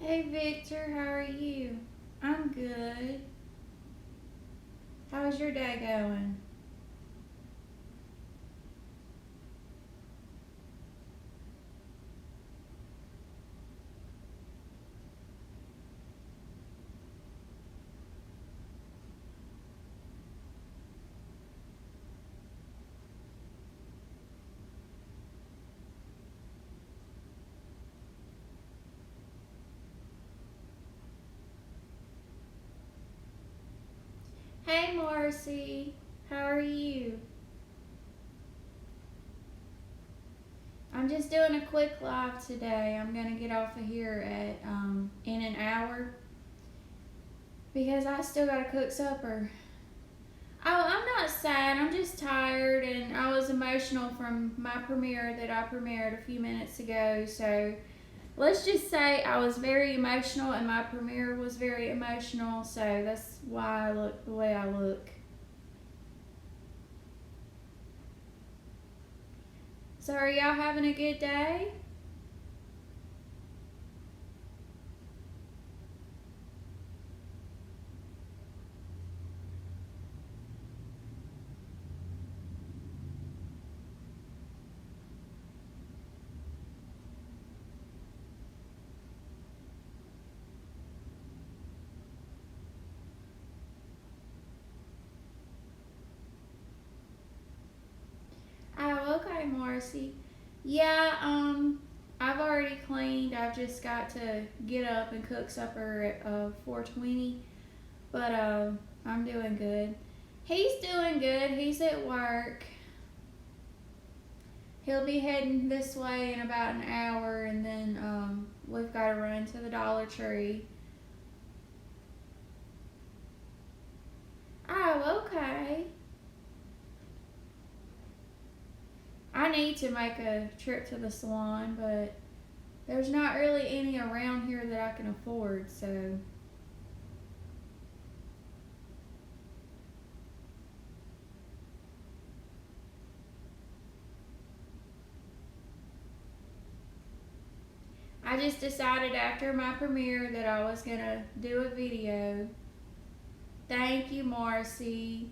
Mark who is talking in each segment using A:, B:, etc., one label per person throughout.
A: Hey Victor, how are you? I'm good. How's your day going? Hey Marcy, how are you? I'm just doing a quick live today. I'm gonna get off of here at in an hour because I still gotta cook supper. Oh, I'm not sad. I'm just tired, and I was emotional from my premiere that I premiered a few minutes ago. So let's just say I was very emotional, and my premiere was very emotional. So that's why I look the way I look. So are y'all having a good day? Oh, okay, Marcy. Yeah, I've already cleaned. I've just got to get up and cook supper at 4:20. But I'm doing good. He's doing good. He's at work. He'll be heading this way in about an hour, and then we've got to run to the Dollar Tree. Oh, okay. I need to make a trip to the salon, but there's not really any around here that I can afford, so I just decided after my premiere that I was gonna do a video. Thank you, Marcy.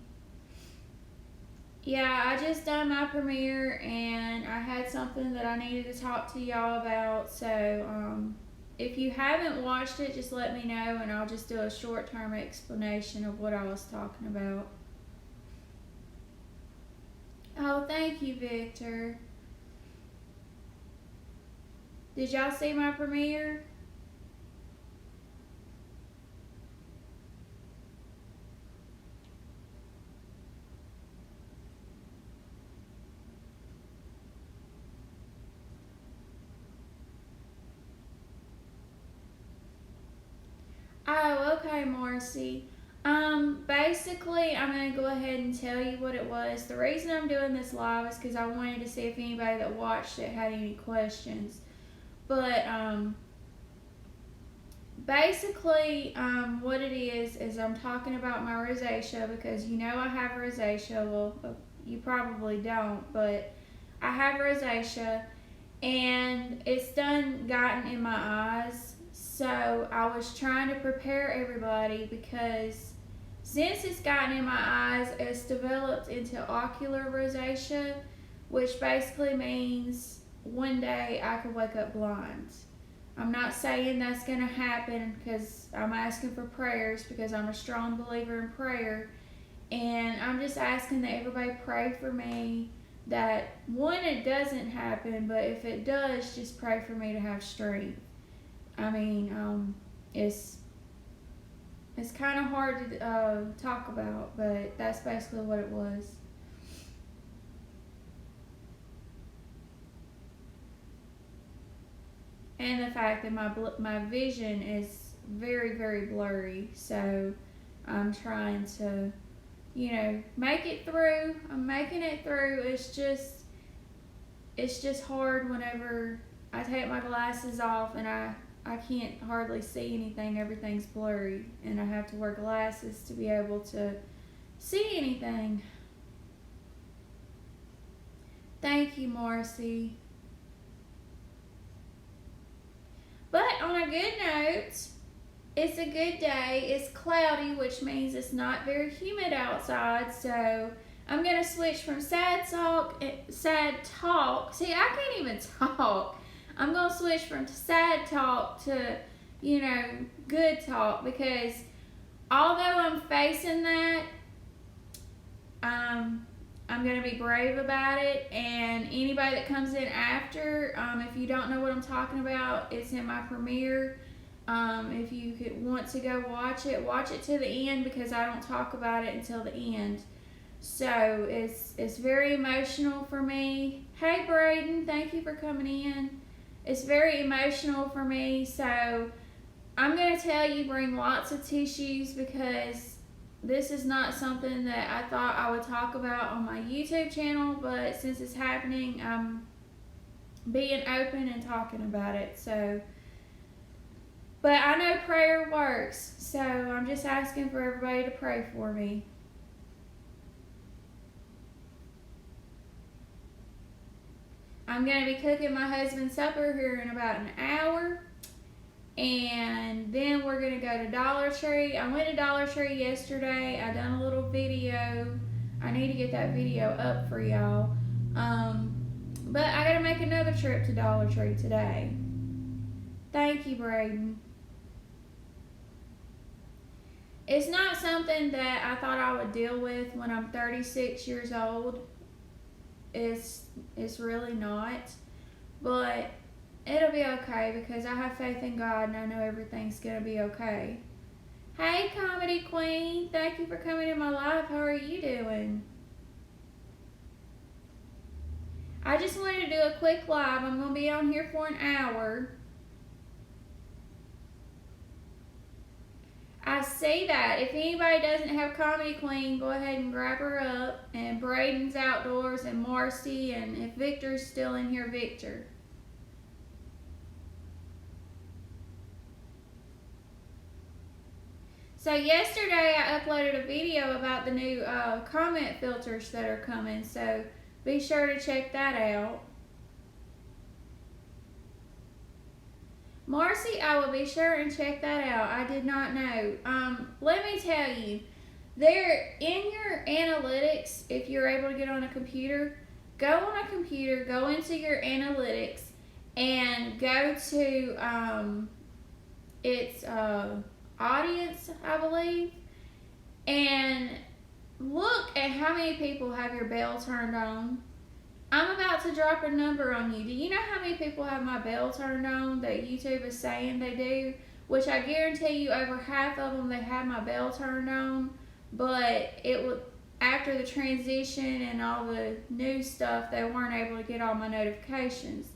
A: Yeah, I just done my premiere and I had something that I needed to talk to y'all about. So, if you haven't watched it, just let me know and I'll just do a short term explanation of what I was talking about. Oh, thank you, Victor. Did y'all see my premiere? Oh, okay, Marcy. Basically, I'm gonna go ahead and tell you what it was. The reason I'm doing this live is because I wanted to see if anybody that watched it had any questions. But basically, what it is I'm talking about my rosacea because you know I have rosacea. Well, you probably don't, but I have rosacea, and it's done gotten in my eyes. So I was trying to prepare everybody because since it's gotten in my eyes, it's developed into ocular rosacea, which basically means one day I could wake up blind. I'm not saying that's going to happen because I'm asking for prayers because I'm a strong believer in prayer. And I'm just asking that everybody pray for me that one, it doesn't happen, but if it does, just pray for me to have strength. I mean, it's kind of hard to talk about, but that's basically what it was. And the fact that my vision is very blurry, so I'm trying to make it through. I'm making it through. It's just hard whenever I take my glasses off and I can't hardly see anything. Everything's blurry, and I have to wear glasses to be able to see anything. Thank you, Marcy. But on a good note, it's a good day. It's cloudy, which means it's not very humid outside. So I'm going to switch from sad talk. See, I can't even talk. I'm going to switch from sad talk to, good talk, because although I'm facing that, I'm going to be brave about it. And anybody that comes in after, if you don't know what I'm talking about, it's in my premiere. If you want to go watch it to the end, because I don't talk about it until the end. So it's very emotional for me. Hey Braden, thank you for coming in. It's very emotional for me, so I'm going to tell you, bring lots of tissues, because this is not something that I thought I would talk about on my YouTube channel, but since it's happening, I'm being open and talking about it. So, but I know prayer works, so I'm just asking for everybody to pray for me. I'm going to be cooking my husband's supper here in about an hour. And then we're going to go to Dollar Tree. I went to Dollar Tree yesterday. I done a little video. I need to get that video up for y'all. But I got to make another trip to Dollar Tree today. Thank you, Braden. It's not something that I thought I would deal with when I'm 36 years old. It's really not, but it'll be okay, because I have faith in God and I know everything's gonna be okay. Hey Comedy Queen, thank you for coming in my live. How are you doing? I just wanted to do a quick live. I'm gonna be on here for an hour. I see that. If anybody doesn't have Comedy Queen, go ahead and grab her up. And Braden's outdoors, and Marcy, and if Victor's still in here, Victor. So yesterday I uploaded a video about the new comment filters that are coming. So be sure to check that out. Marcy, I will be sure and check that out. I did not know. Let me tell you, there in your analytics, if you're able to get on a computer, go into your analytics and go to its audience, I believe, and look at how many people have your bell turned on. I'm about to drop a number on you. Do you know how many people have my bell turned on that YouTube is saying they do? Which I guarantee you, over half of them, they had my bell turned on. But it was after the transition and all the new stuff, they weren't able to get all my notifications.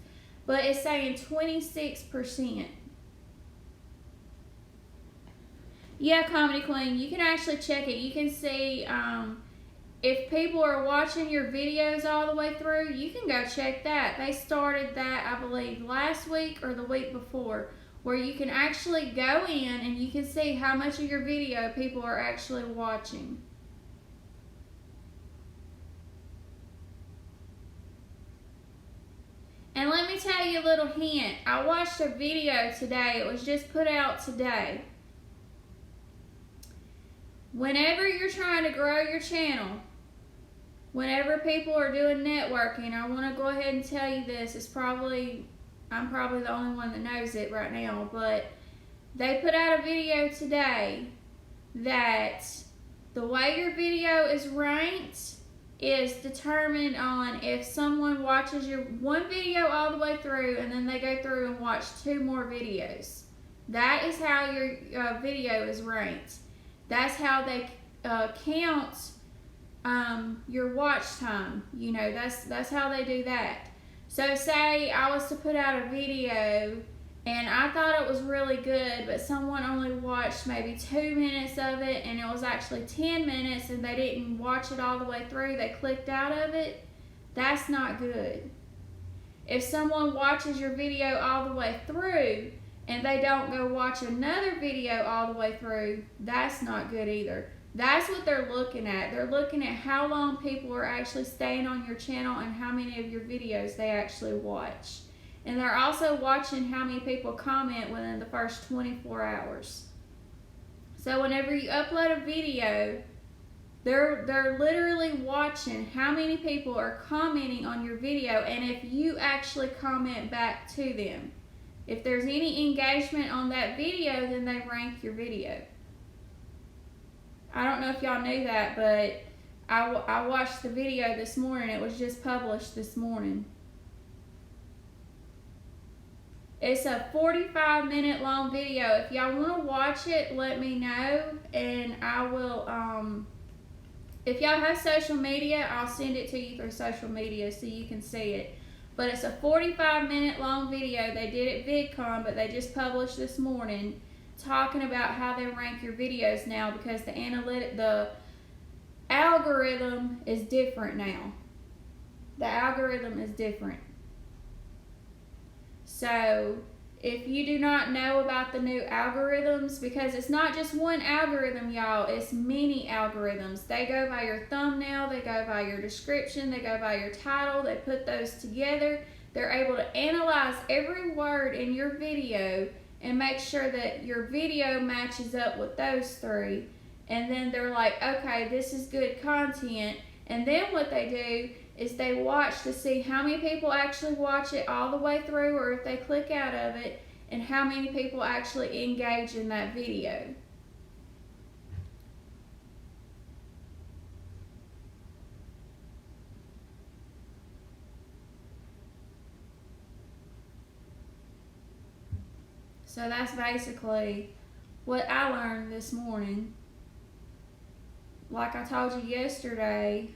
A: But it's saying 26%. Yeah, Comedy Queen, you can actually check it. You can see if people are watching your videos all the way through, you can go check that. They started that, I believe, last week or the week before, where you can actually go in and you can see how much of your video people are actually watching. And let me tell you a little hint. I watched a video today. It was just put out today. Whenever you're trying to grow your channel, whenever people are doing networking, I want to go ahead and tell you this. I'm probably the only one that knows it right now, but they put out a video today that the way your video is ranked is determined on if someone watches your one video all the way through and then they go through and watch 2 more videos. That is how your video is ranked. That's how they count your watch time. You know, that's how they do that. So say I was to put out a video and I thought it was really good, but someone only watched maybe 2 minutes of it, and it was actually 10 minutes and they didn't watch it all the way through, they clicked out of it, that's not good. If someone watches your video all the way through and they don't go watch another video all the way through, that's not good either. That's what they're looking at. They're looking at how long people are actually staying on your channel and how many of your videos they actually watch. And they're also watching how many people comment within the first 24 hours. So whenever you upload a video, they're literally watching how many people are commenting on your video and if you actually comment back to them. If there's any engagement on that video, then they rank your video. I don't know if y'all knew that, but I watched the video this morning. It was just published this morning. It's a 45-minute long video. If y'all want to watch it, let me know, and I will, if y'all have social media, I'll send it to you through social media so you can see it. But it's a 45-minute long video. They did it VidCon, but they just published this morning talking about how they rank your videos now because the algorithm is different now. The algorithm is different. So if you do not know about the new algorithms, because it's not just one algorithm, y'all, it's many algorithms. They go by your thumbnail, they go by your description, they go by your title, they put those together. They're able to analyze every word in your video and make sure that your video matches up with those three. And then they're like, okay, this is good content. And then what they do is they watch to see how many people actually watch it all the way through or if they click out of it, and how many people actually engage in that video. So that's basically what I learned this morning. Like I told you yesterday,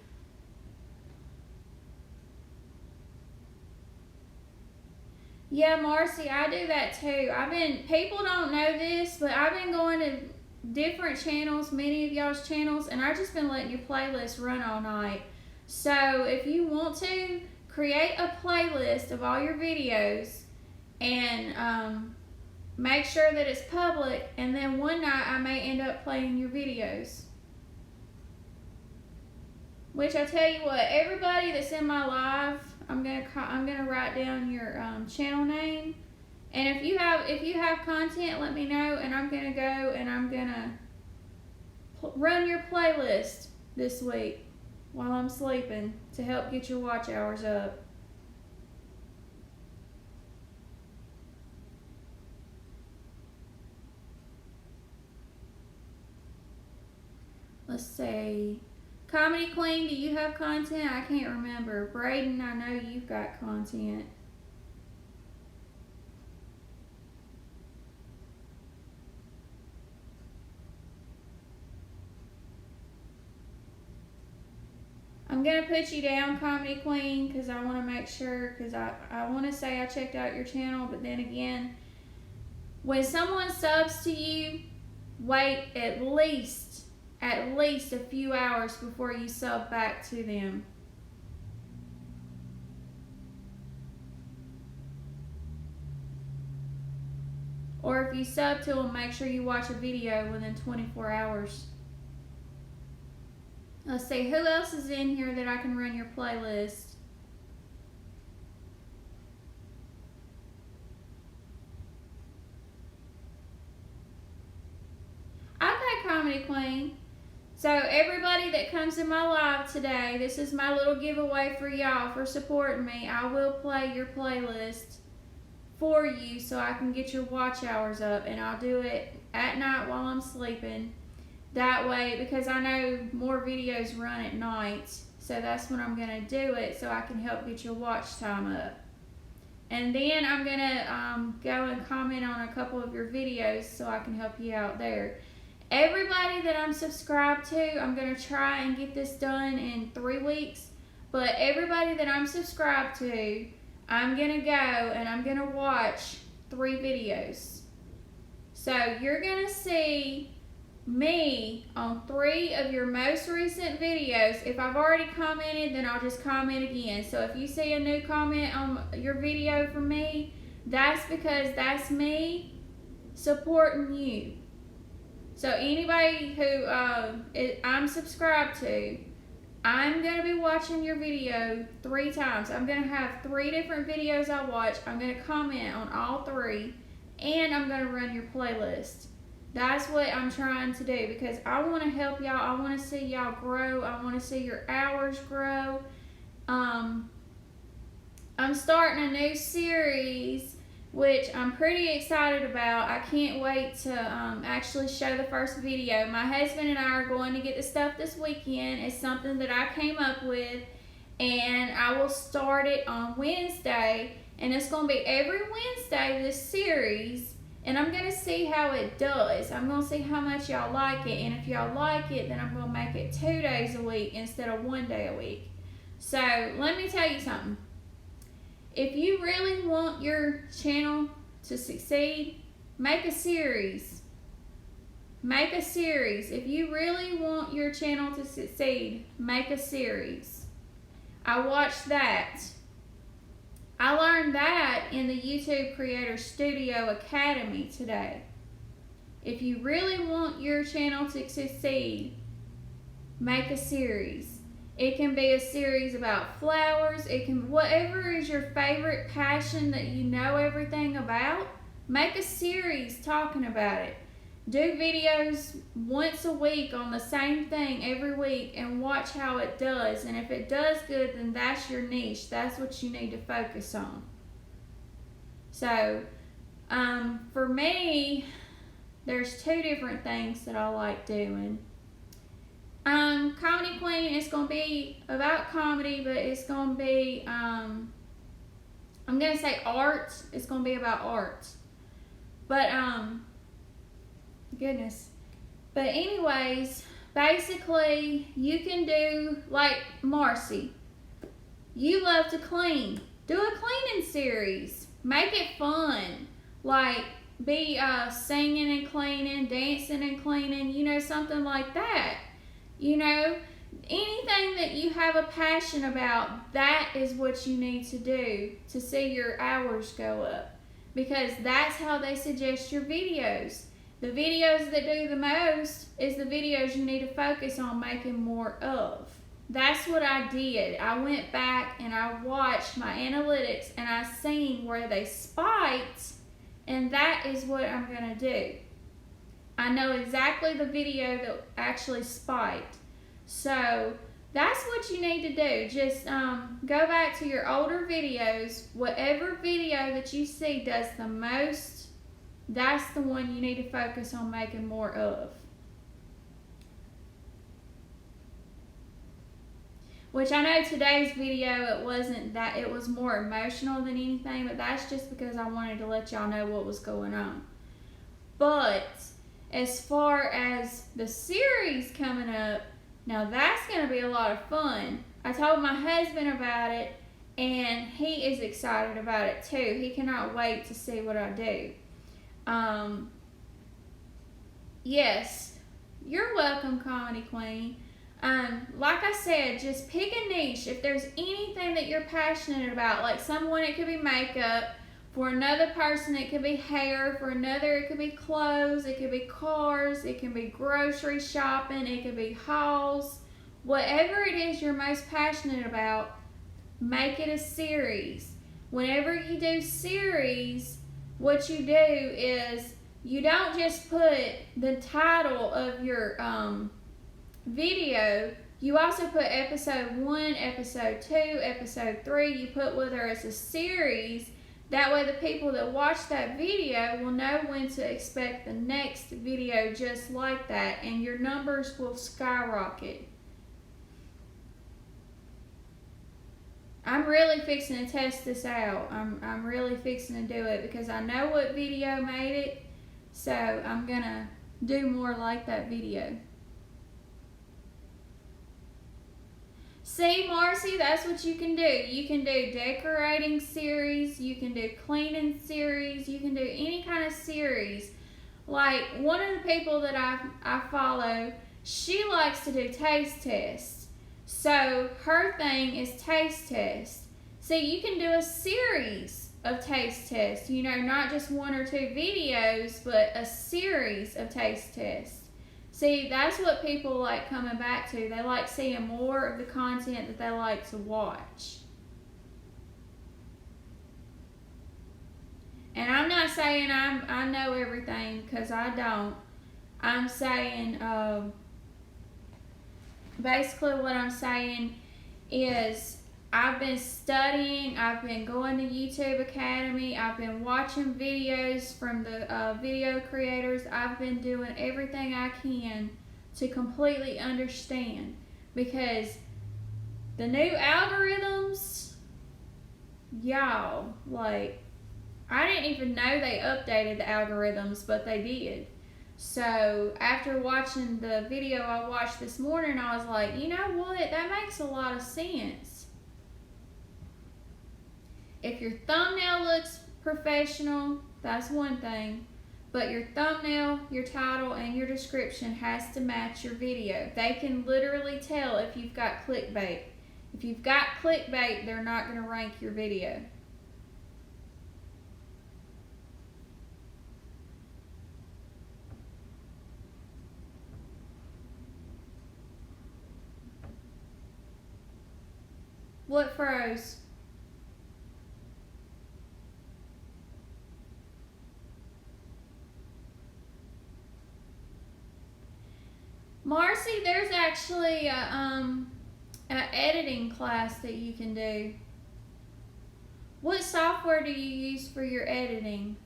A: yeah, Marcy, I do that too. People don't know this, but I've been going to different channels, many of y'all's channels, and I've just been letting your playlist run all night. So if you want to, create a playlist of all your videos and make sure that it's public, and then one night I may end up playing your videos. Which I tell you what, everybody that's in my live, I'm gonna write down your channel name, and if you have content, let me know, and I'm gonna go and I'm gonna run your playlist this week while I'm sleeping to help get your watch hours up. Let's see. Comedy Queen, do you have content? I can't remember. Braden, I know you've got content. I'm going to put you down, Comedy Queen, because I want to make sure, because I want to say I checked out your channel, but then again, when someone subs to you, wait at least a few hours before you sub back to them. Or if you sub to them, make sure you watch a video within 24 hours. Let's see, who else is in here that I can run your playlist? Okay, Comedy Queen. So everybody that comes in my live today, this is my little giveaway for y'all for supporting me. I will play your playlist for you so I can get your watch hours up, and I'll do it at night while I'm sleeping. That way, because I know more videos run at night, so that's when I'm going to do it so I can help get your watch time up. And then I'm going to go and comment on a couple of your videos so I can help you out there. Everybody that I'm subscribed to, I'm going to try and get this done in 3 weeks. But everybody that I'm subscribed to, I'm going to go and I'm going to watch 3 videos. So you're going to see me on 3 of your most recent videos. If I've already commented, then I'll just comment again. So if you see a new comment on your video from me, that's because that's me supporting you. So anybody who I'm subscribed to, I'm going to be watching your video 3 times. I'm going to have 3 different videos I watch. I'm going to comment on all 3, and I'm going to run your playlist. That's what I'm trying to do because I want to help y'all. I want to see y'all grow. I want to see your hours grow. I'm starting a new series, which I'm pretty excited about. I can't wait to actually show the first video. My husband and I are going to get the stuff this weekend. It's something that I came up with, and I will start it on Wednesday, and it's going to be every Wednesday, this series, and I'm going to see how it does. I'm going to see how much y'all like it, and if y'all like it, then I'm going to make it 2 days a week instead of 1 day a week. So let me tell you something. If you really want your channel to succeed, make a series. Make a series. If you really want your channel to succeed, make a series. I watched that. I learned that in the YouTube Creator Studio Academy today. If you really want your channel to succeed, make a series. It can be a series about flowers. It can, whatever is your favorite passion that you know everything about, make a series talking about it. Do videos once a week on the same thing every week and watch how it does. And if it does good, then that's your niche. That's what you need to focus on. So, for me, there's 2 different things that I like doing. Comedy Queen is going to be about comedy, but it's going to be, I'm going to say art. It's going to be about art. But, goodness. But anyways, basically, you can do, like Marcy. You love to clean. Do a cleaning series. Make it fun. Like, be singing and cleaning, dancing and cleaning, you know, something like that. You know, anything that you have a passion about, that is what you need to do to see your hours go up. Because that's how they suggest your videos. The videos that do the most is the videos you need to focus on making more of. That's what I did. I went back and I watched my analytics and I seen where they spiked, and that is what I'm going to do. I know exactly the video that actually spiked. So that's what you need to do. Just go back to your older videos. Whatever video that you see does the most, that's the one you need to focus on making more of. Which I know today's video, it wasn't that, it was more emotional than anything, but that's just because I wanted to let y'all know what was going on. But as far as the series coming up, now that's going to be a lot of fun. I told my husband about it, and he is excited about it too. He cannot wait to see what I do. Yes, you're welcome, Comedy Queen. Like I said, just pick a niche. If there's anything that you're passionate about, like someone, it could be makeup. For another person, it could be hair. For another, it could be clothes. It could be cars. It can be grocery shopping. It could be hauls. Whatever it is you're most passionate about, make it a series. Whenever you do series, what you do is you don't just put the title of your video. You also put episode 1, episode 2, episode 3. You put whether it's a series. That way the people that watch that video will know when to expect the next video just like that, and your numbers will skyrocket. I'm really fixing to test this out. I'm really fixing to do it because I know what video made it, so I'm going to do more like that video. See, Marcy, that's what you can do. You can do decorating series, you can do cleaning series, you can do any kind of series. Like, one of the people that I follow, she likes to do taste tests. So, her thing is taste tests. So, you can do a series of taste tests. You know, not just 1 or 2 videos, but a series of taste tests. See, that's what people like coming back to. They like seeing more of the content that they like to watch. And I'm not saying I know everything, because I don't. I'm saying, basically what I'm saying is I've been studying, I've been going to YouTube Academy, I've been watching videos from the video creators, I've been doing everything I can to completely understand, because the new algorithms, y'all, like, I didn't even know they updated the algorithms, but they did. So after watching the video I watched this morning, I was like, you know what, that makes a lot of sense. If your thumbnail looks professional, that's one thing, but your thumbnail, your title, and your description has to match your video. They can literally tell if you've got clickbait. If you've got clickbait, they're not going to rank your video. What froze? Marcy, there's actually a editing class that you can do. What software do you use for your editing?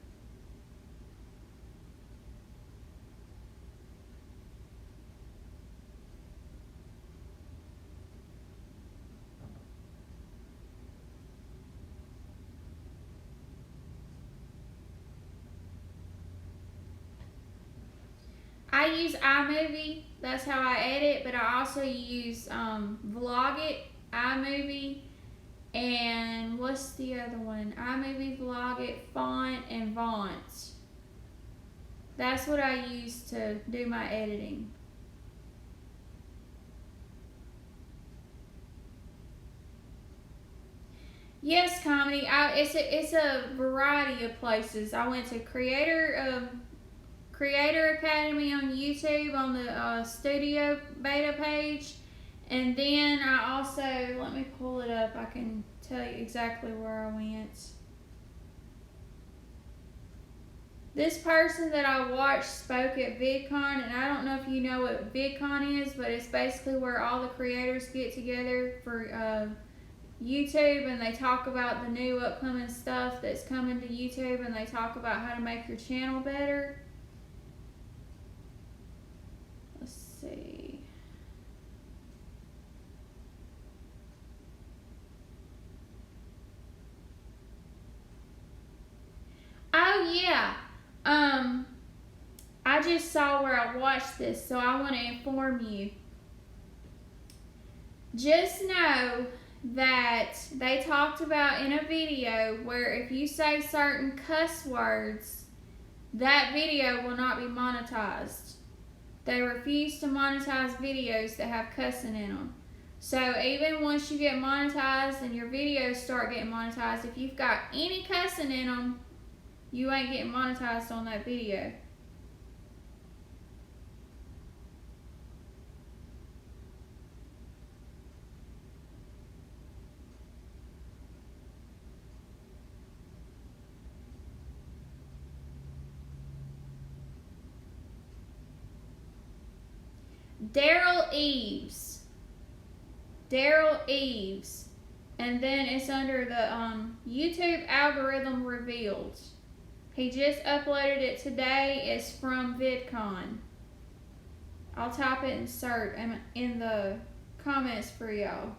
A: I use iMovie. That's how I edit, but I also use Vlogit, iMovie, and what's the other one? iMovie, Vlogit, Font, and Vont. That's what I use to do my editing. Yes, comedy. It's a variety of places. I went to Creator Academy on YouTube on the studio beta page, and then I also, let me pull it up, I can tell you exactly where I went. This person that I watched spoke at VidCon, and I don't know if you know what VidCon is, but it's basically where all the creators get together for YouTube, and they talk about the new upcoming stuff that's coming to YouTube, and they talk about how to make your channel better. Let's see. Oh yeah. I just saw where I watched this, so I want to inform you. Just know that they talked about in a video where if you say certain cuss words, that video will not be monetized. They refuse to monetize videos that have cussing in them. So even once you get monetized and your videos start getting monetized, if you've got any cussing in them, you ain't getting monetized on that video. Daryl Eves, and then it's under the YouTube algorithm revealed. He just uploaded it today. It's from VidCon. I'll type it and search in the comments for y'all.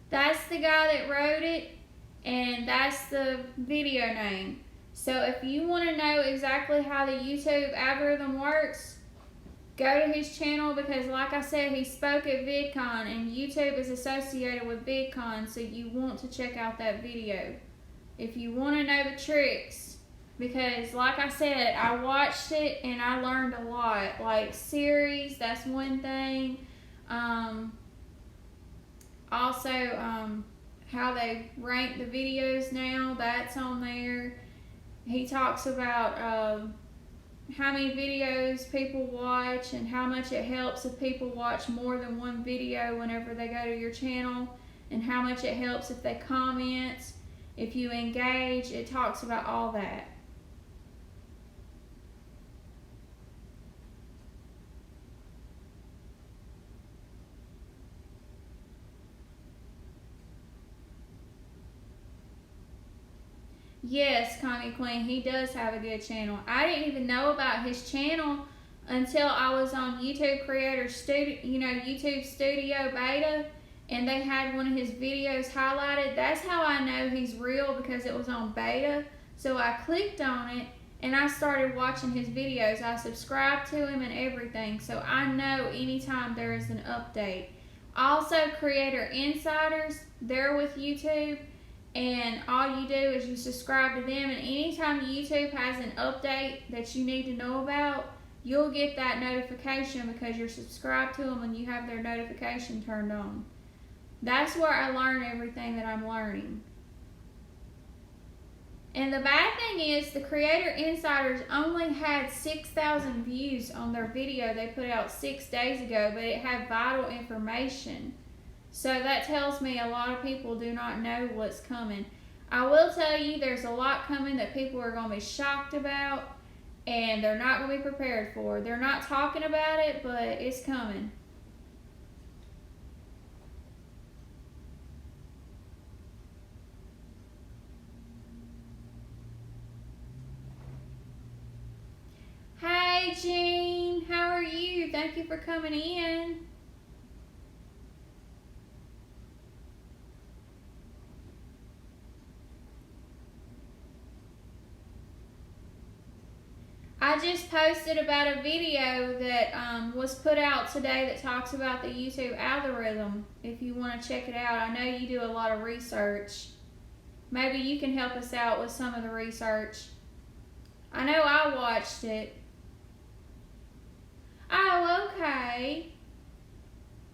A: That's the guy that wrote it, and that's the video name. So if you want to know exactly how the YouTube algorithm works, go to his channel, because like I said, he spoke at VidCon and YouTube is associated with VidCon, so you want to check out that video if you want to know the tricks, because like I said, I watched it and I learned a lot. Like series, that's one thing. Also, how they rank the videos now, that's on there. He talks about how many videos people watch and how much it helps if people watch more than one video whenever they go to your channel, and how much it helps if they comment, if you engage. It talks about all that. Yes, Connie Queen, he does have a good channel. I didn't even know about his channel until I was on YouTube Creator Studio, YouTube Studio Beta, and they had one of his videos highlighted. That's how I know he's real, because it was on beta. So I clicked on it and I started watching his videos. I subscribed to him and everything, so I know anytime there is an update. Also, Creator Insiders, they're with YouTube, and all you do is you subscribe to them, and anytime YouTube has an update that you need to know about, you'll get that notification because you're subscribed to them and you have their notification turned on. That's where I learn everything that I'm learning. And the bad thing is, the Creator Insiders only had 6,000 views on their video they put out 6 days ago, but it had vital information. So that tells me a lot of people do not know what's coming. I will tell you, there's a lot coming that people are going to be shocked about, and they're not going to be prepared for. They're not talking about it, but it's coming. Hey Jean, how are you? Thank you for coming in. I just posted about a video that was put out today that talks about the YouTube algorithm. If you want to check it out, I know you do a lot of research. Maybe you can help us out with some of the research. I know I watched it. Oh, okay.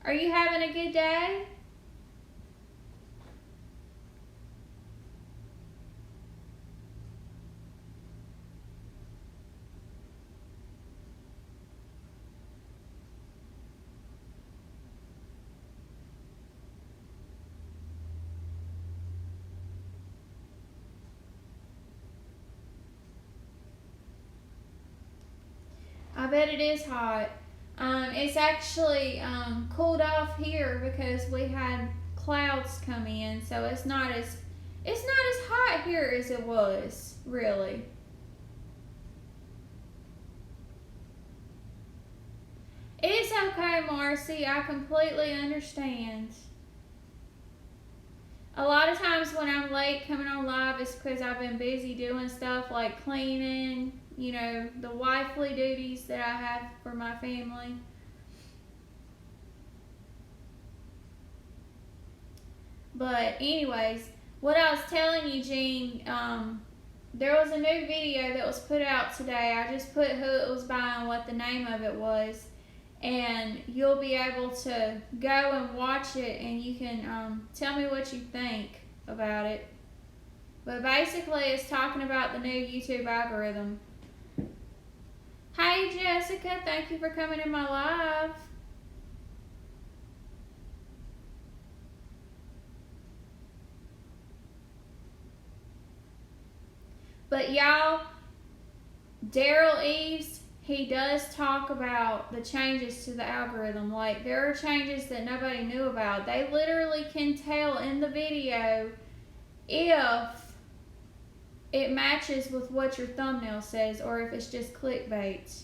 A: Are you having a good day? I bet it is hot. It's actually cooled off here because we had clouds come in, so it's not as hot here as it was, really. It's okay, Marcy. I completely understand. A lot of times when I'm late coming on live, it's because I've been busy doing stuff like cleaning, the wifely duties that I have for my family. But anyways, what I was telling you, Jean, there was a new video that was put out today. I just put who it was by and what the name of it was, and you'll be able to go and watch it, and you can tell me what you think about it. But basically, it's talking about the new YouTube algorithm. Hey Jessica, thank you for coming in my live. But y'all, Daryl Eves, he does talk about the changes to the algorithm. Like, there are changes that nobody knew about. They literally can tell in the video if it matches with what your thumbnail says or if it's just clickbait.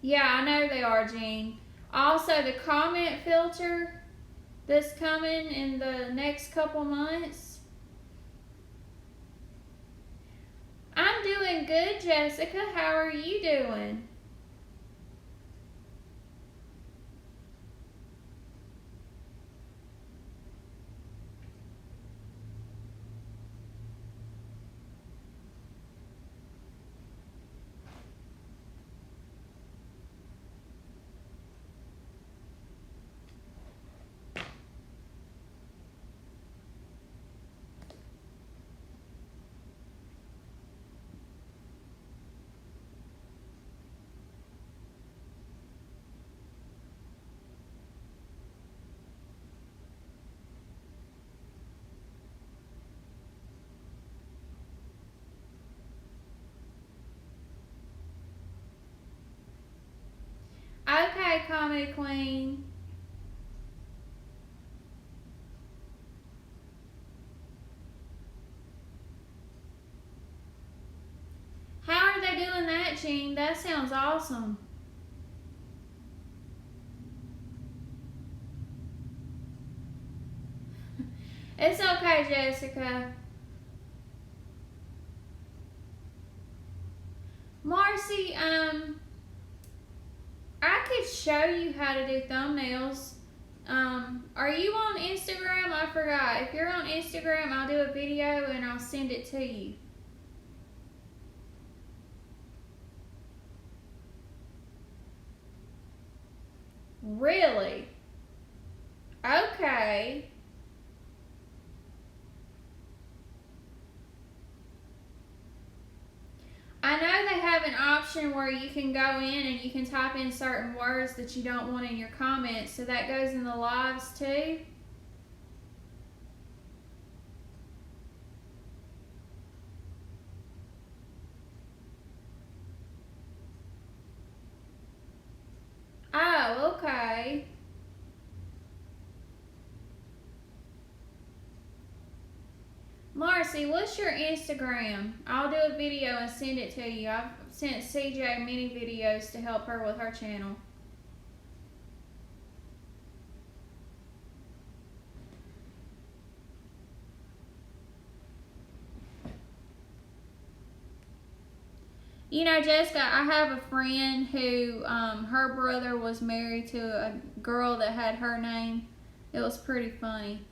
A: Yeah, I know they are, Jean. Also, the comment filter that's coming in the next couple months. doing good, Jessica. How are you doing? Okay, Comedy Queen. How are they doing that, Jean? That sounds awesome. It's okay, Jessica. Marcy, I could show you how to do thumbnails. Are you on Instagram? I forgot. If you're on Instagram, I'll do a video and I'll send it to you. Really? Okay. I know they have an option where you can go in and you can type in certain words that you don't want in your comments. So that goes in the lives too. Oh, okay. Marcy, what's your Instagram? I'll do a video and send it to you. I've sent CJ many videos to help her with her channel. You know, Jessica, I have a friend who, her brother was married to a girl that had her name. It was pretty funny.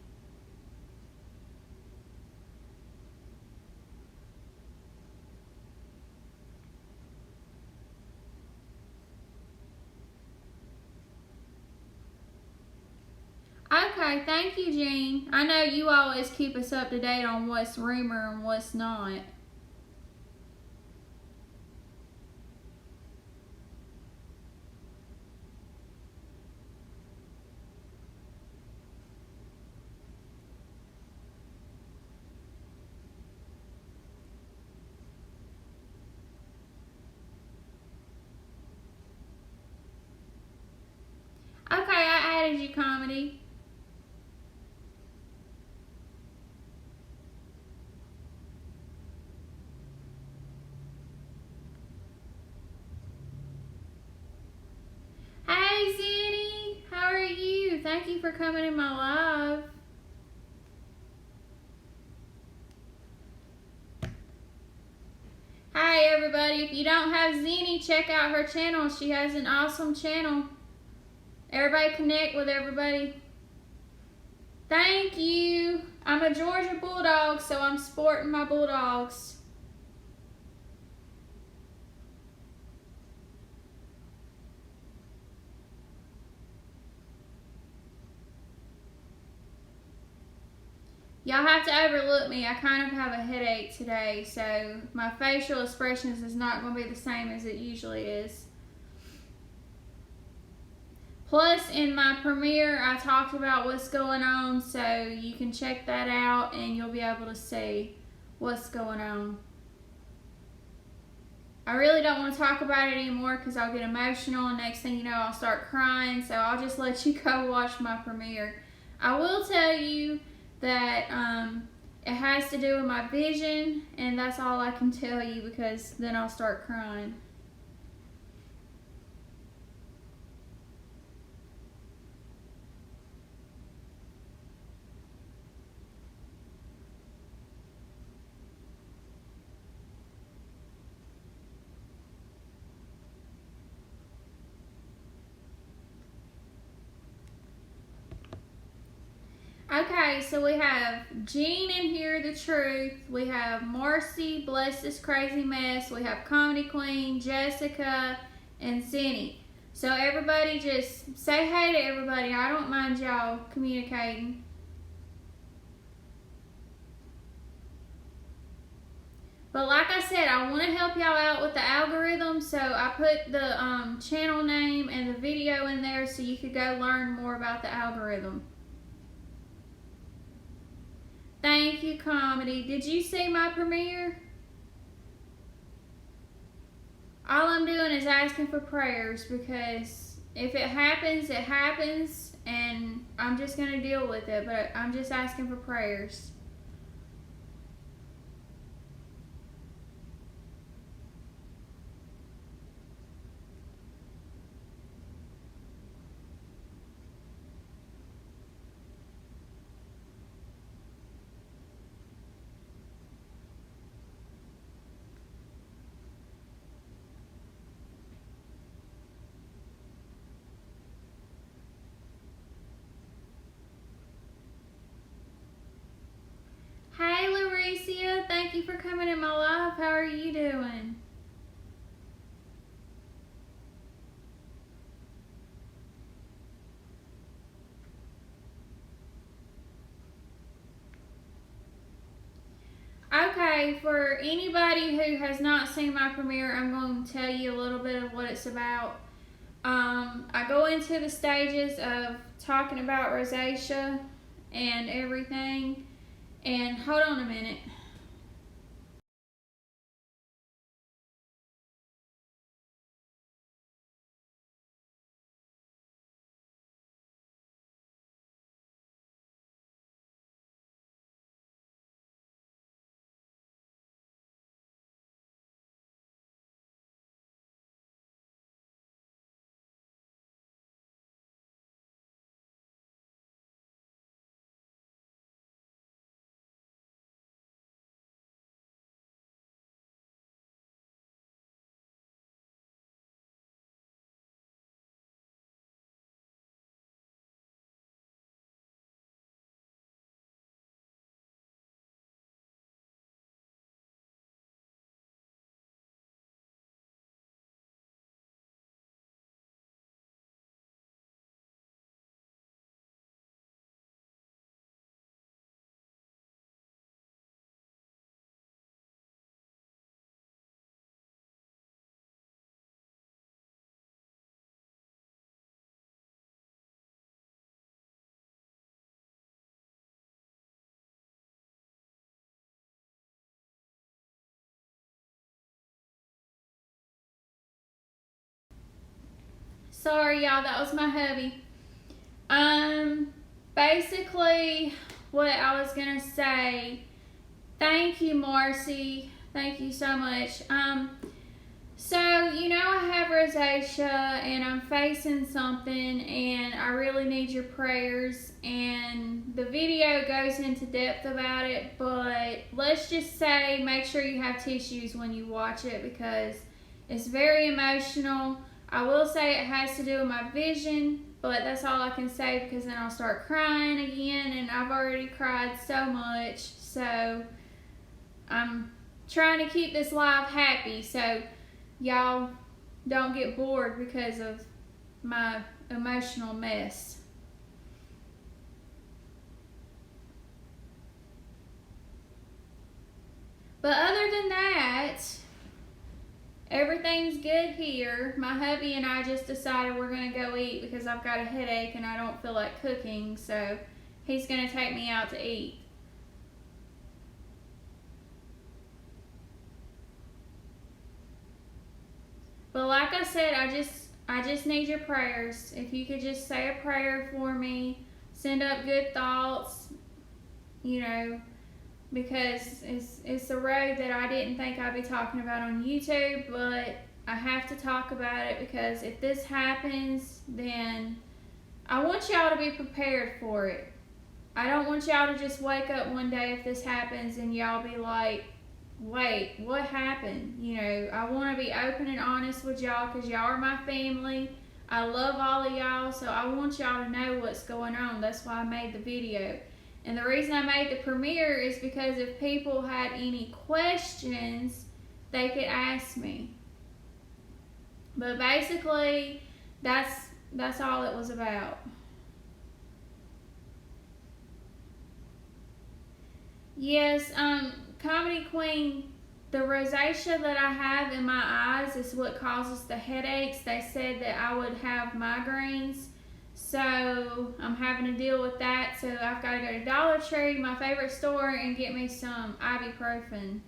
A: Okay, thank you, Jean. I know you always keep us up to date on what's rumor and what's not. Okay, I added you, Comedy. Hey, Zenny, how are you? Thank you for coming in my live. Hi, everybody. If you don't have Zenny, check out her channel. She has an awesome channel. Everybody connect with everybody. Thank you. I'm a Georgia Bulldog, so I'm sporting my Bulldogs. Y'all have to overlook me. I kind of have a headache today, so my facial expressions is not going to be the same as it usually is. Plus, in my premiere, I talked about what's going on, so you can check that out and you'll be able to see what's going on. I really don't want to talk about it anymore because I'll get emotional, and next thing you know, I'll start crying, so I'll just let you go watch my premiere. I will tell you that it has to do with my vision, and that's all I can tell you because then I'll start crying. Okay, so we have Jean in here, the truth. We have Marcy, bless this crazy mess. We have Comedy Queen, Jessica, and Zinni. So everybody just say hey to everybody. I don't mind y'all communicating. But like I said, I want to help y'all out with the algorithm, so I put the channel name and the video in there so you could go learn more about the algorithm. Thank you, Comedy. Did you see my premiere? All I'm doing is asking for prayers, because if it happens, it happens, and I'm just going to deal with it, but I'm just asking for prayers. Hey, Lauricia, thank you for coming in my live. How are you doing? Okay, for anybody who has not seen my premiere, I'm going to tell you a little bit of what it's about. I go into the stages of talking about rosacea and everything. And hold on a minute. Sorry, y'all, that was my hubby. Basically, what I was gonna say. Thank you, Marcy. Thank you so much. So you know I have rosacea and I'm facing something, and I really need your prayers. And the video goes into depth about it, but let's just say make sure you have tissues when you watch it, because it's very emotional. I will say it has to do with my vision, but that's all I can say, because then I'll start crying again, and I've already cried so much. So I'm trying to keep this live happy, so y'all don't get bored because of my emotional mess. But other than that, everything's good here. My hubby and I just decided we're going to go eat because I've got a headache and I don't feel like cooking, so he's going to take me out to eat. But like I said, I just need your prayers. If you could just say a prayer for me, send up good thoughts, you know, because it's a road that I didn't think I'd be talking about on YouTube, but I have to talk about it, because if this happens, then I want y'all to be prepared for it. I don't want y'all to just wake up one day if this happens and y'all be like, wait, what happened? You know, I want to be open and honest with y'all, because y'all are my family. I love all of y'all, so I want y'all to know what's going on. That's why I made the video. And the reason I made the premiere is because if people had any questions, they could ask me. But basically, that's all it was about. Yes, Comedy Queen, the rosacea that I have in my eyes is what causes the headaches. They said that I would have migraines, so I'm having to deal with that. So I've got to go to Dollar Tree, my favorite store, and get me some ibuprofen.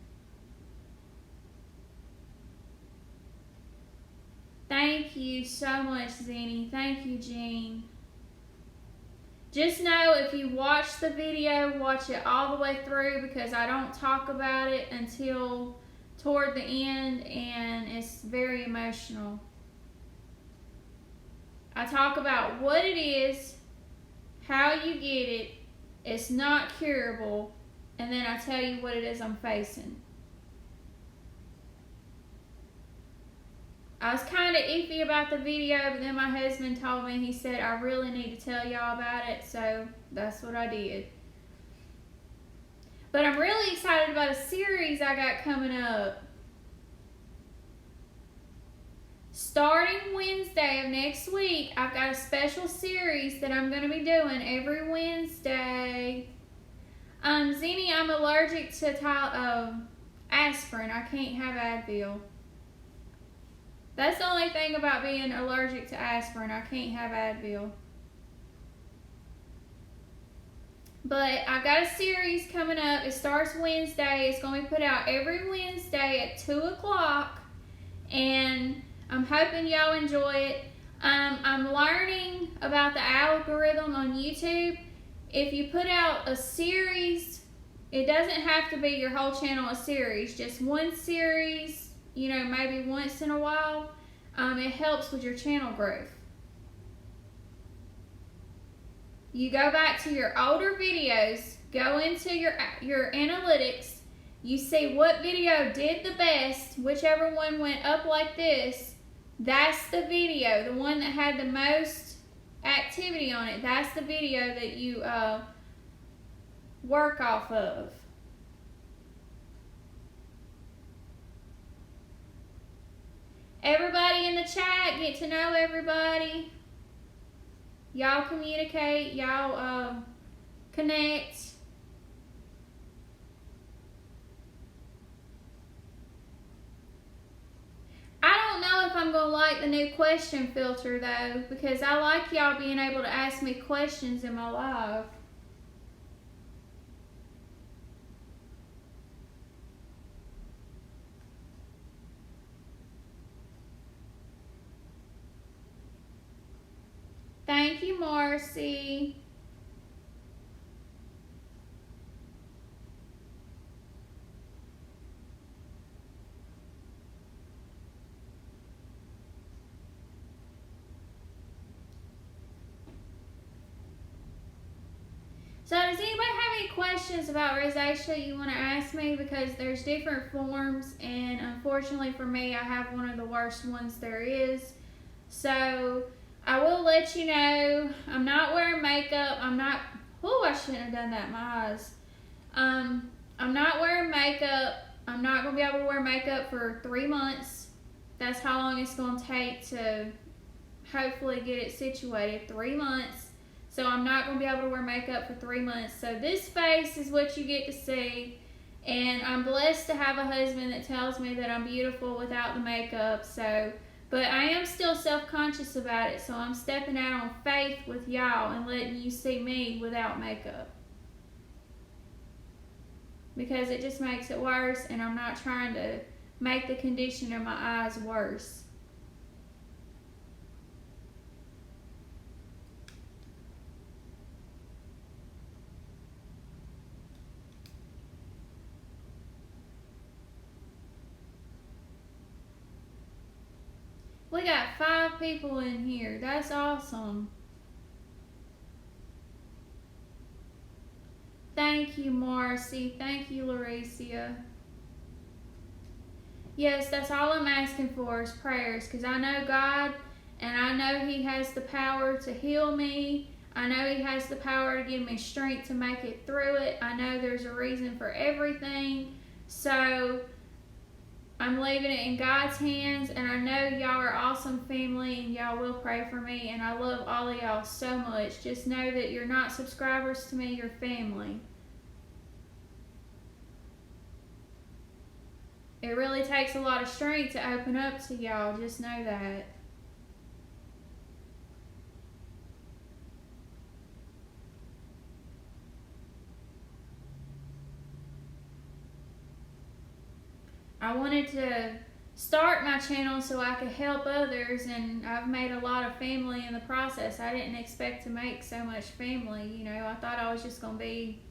A: Thank you so much, Zenny. Thank you, Jean. Just know if you watch the video, watch it all the way through, because I don't talk about it until toward the end, and it's very emotional. I talk about what it is, how you get it, it's not curable, and then I tell you what it is I'm facing. I was kind of iffy about the video, but then my husband told me, he said, I really need to tell y'all about it, so that's what I did. But I'm really excited about a series I got coming up. Starting Wednesday of next week, I've got a special series that I'm going to be doing every Wednesday. Zenny, I'm allergic to aspirin. I can't have Advil. That's the only thing about being allergic to aspirin. I can't have Advil. But I've got a series coming up. It starts Wednesday. It's going to be put out every Wednesday at 2 o'clock. And I'm hoping y'all enjoy it. I'm learning about the algorithm on YouTube. If you put out a series, it doesn't have to be your whole channel a series. Just one series, maybe once in a while, it helps with your channel growth. You go back to your older videos, go into your analytics, you see what video did the best, whichever one went up like this, that's the video, the one that had the most activity on it, that's the video that you work off of. Everybody in the chat, get to know everybody. Y'all communicate, y'all connect. I don't know if I'm going to like the new question filter though, because I like y'all being able to ask me questions in my live. Thank you, Marcy. So does anybody have any questions about rosacea you want to ask me? Because there's different forms, and unfortunately for me, I have one of the worst ones there is. So I will let you know. I'm not wearing makeup. I shouldn't have done that in my eyes. I'm not wearing makeup. I'm not going to be able to wear makeup for 3 months. That's how long it's going to take to hopefully get it situated. 3 months. So I'm not going to be able to wear makeup for 3 months. So this face is what you get to see. And I'm blessed to have a husband that tells me that I'm beautiful without the makeup. But I am still self-conscious about it, so I'm stepping out on faith with y'all and letting you see me without makeup. Because it just makes it worse, and I'm not trying to make the condition of my eyes worse. We got 5 people in here. That's awesome. Thank you, Marcy. Thank you, Lauricia. Yes, that's all I'm asking for is prayers, because I know God, and I know He has the power to heal me. I know He has the power to give me strength to make it through it. I know there's a reason for everything. So I'm leaving it in God's hands, and I know y'all are awesome family, and y'all will pray for me, and I love all of y'all so much. Just know that you're not subscribers to me, you're family. It really takes a lot of strength to open up to y'all, just know that. I wanted to start my channel so I could help others, and I've made a lot of family in the process. I didn't expect to make so much family, you know. I thought I was just going to be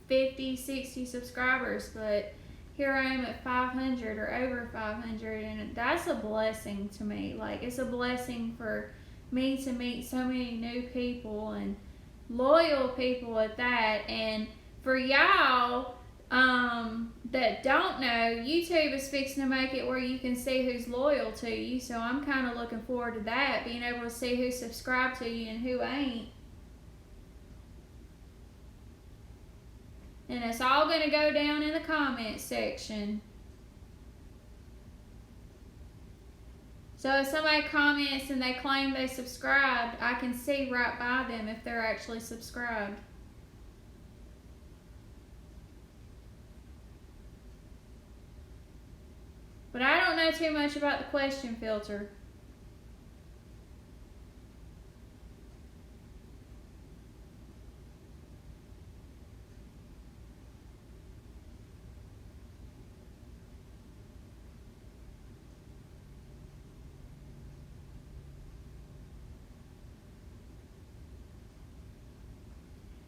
A: 50, 60 subscribers, but here I am at 500 or over 500, and that's a blessing to me. Like, it's a blessing for me to meet so many new people and loyal people at that. And for y'all that don't know, YouTube is fixing to make it where you can see who's loyal to you. So I'm kind of looking forward to that, being able to see who's subscribed to you and who ain't. And it's all going to go down in the comments section. So if somebody comments and they claim they subscribed, I can see right by them if they're actually subscribed. But I don't know too much about the question filter.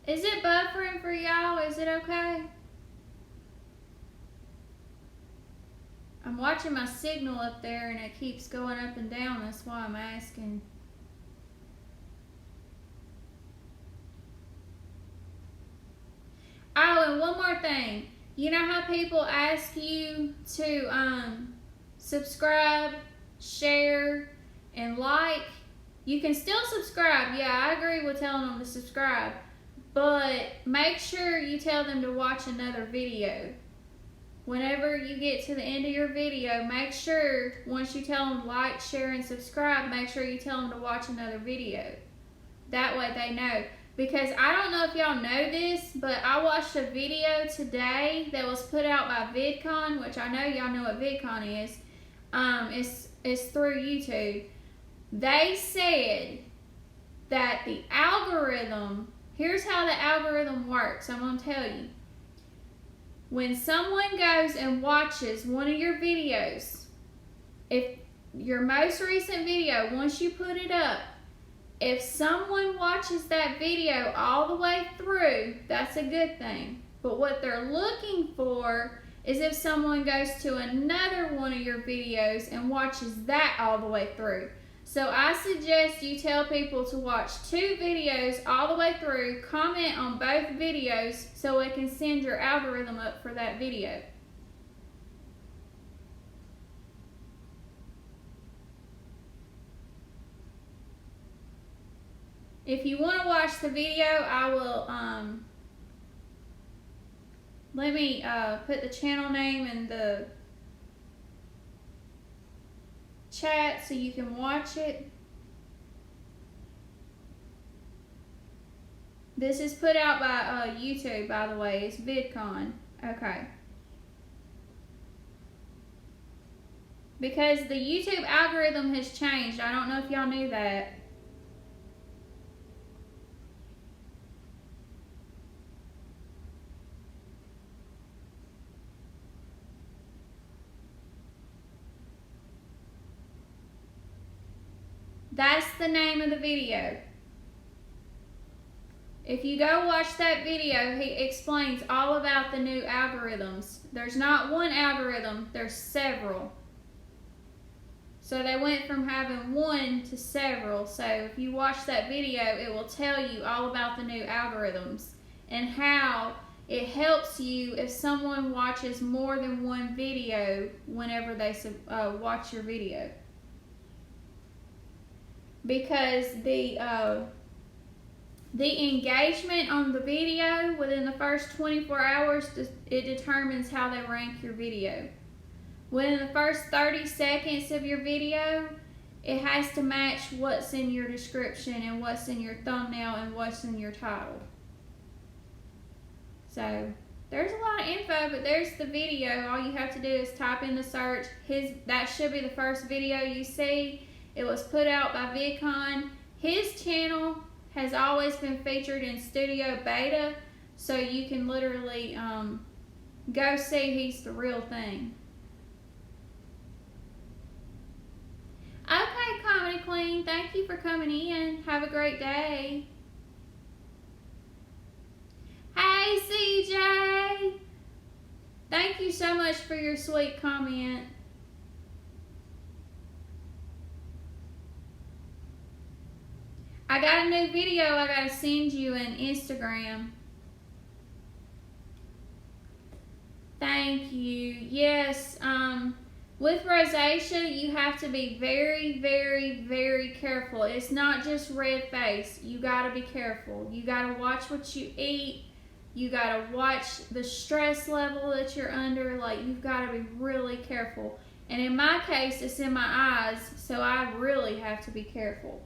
A: Is it buffering for y'all? Is it okay? I'm watching my signal up there and it keeps going up and down. That's why I'm asking. Oh, and one more thing. You know how people ask you to subscribe, share, and like? You can still subscribe. Yeah, I agree with telling them to subscribe. But make sure you tell them to watch another video. Whenever you get to the end of your video, make sure, once you tell them to like, share, and subscribe, make sure you tell them to watch another video. That way they know. Because I don't know if y'all know this, but I watched a video today that was put out by VidCon, which I know y'all know what VidCon is. It's through YouTube. They said that the algorithm, here's how the algorithm works. I'm going to tell you. When someone goes and watches one of your videos, if your most recent video, once you put it up, if someone watches that video all the way through, that's a good thing. But what they're looking for is if someone goes to another one of your videos and watches that all the way through. So I suggest you tell people to watch 2 videos all the way through, comment on both videos so it can send your algorithm up for that video. If you want to watch the video, I will, let me put the channel name in the chat so you can watch it. This is put out by YouTube, by the way. It's VidCon. Okay. Because the YouTube algorithm has changed. I don't know if y'all knew that. That's the name of the video. If you go watch that video, he explains all about the new algorithms. There's not one algorithm, there's several. So they went from having one to several. So if you watch that video, it will tell you all about the new algorithms and how it helps you if someone watches more than one video whenever they watch your video. Because The engagement on the video within the first 24 hours, it determines how they rank your video. Within the first 30 seconds of your video, it has to match what's in your description and what's in your thumbnail and what's in your title. So there's a lot of info, but there's the video. All you have to do is type in the search. That should be the first video you see. It was put out by VidCon. His channel has always been featured in Studio Beta, so you can literally go see he's the real thing. Okay, Comedy Queen, thank you for coming in. Have a great day. Hey, CJ. Thank you so much for your sweet comment. I got a new video I gotta send you in Instagram. Thank you. Yes, with rosacea, you have to be very, very, very careful. It's not just red face. You gotta be careful. You gotta watch what you eat. You gotta watch the stress level that you're under. Like, you've gotta be really careful. And in my case, it's in my eyes, so I really have to be careful.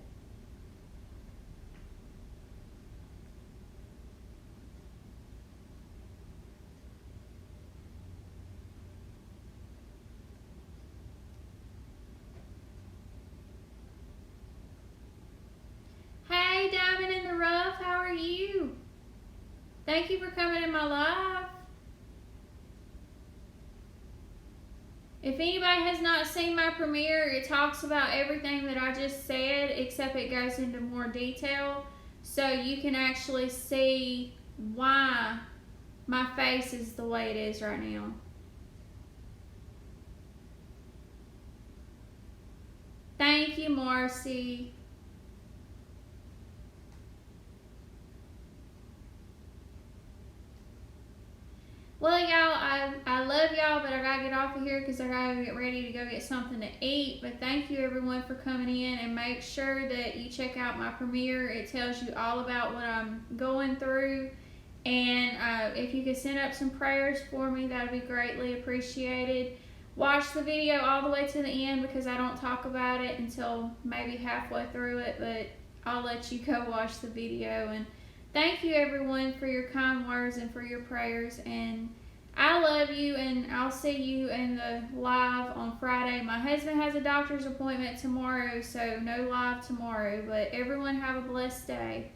A: Hey, Diamond in the Rough, how are you? Thank you for coming in my live. If anybody has not seen my premiere, it talks about everything that I just said, except it goes into more detail. So you can actually see why my face is the way it is right now. Thank you, Marcy. Well, y'all, I love y'all, but I gotta get off of here because I gotta get ready to go get something to eat. But thank you, everyone, for coming in, and make sure that you check out my premiere. It tells you all about what I'm going through, and if you could send up some prayers for me, that would be greatly appreciated. Watch the video all the way to the end because I don't talk about it until maybe halfway through it, but I'll let you go watch the video. And thank you, everyone, for your kind words and for your prayers. And I love you, and I'll see you in the live on Friday. My husband has a doctor's appointment tomorrow, so no live tomorrow. But everyone have a blessed day.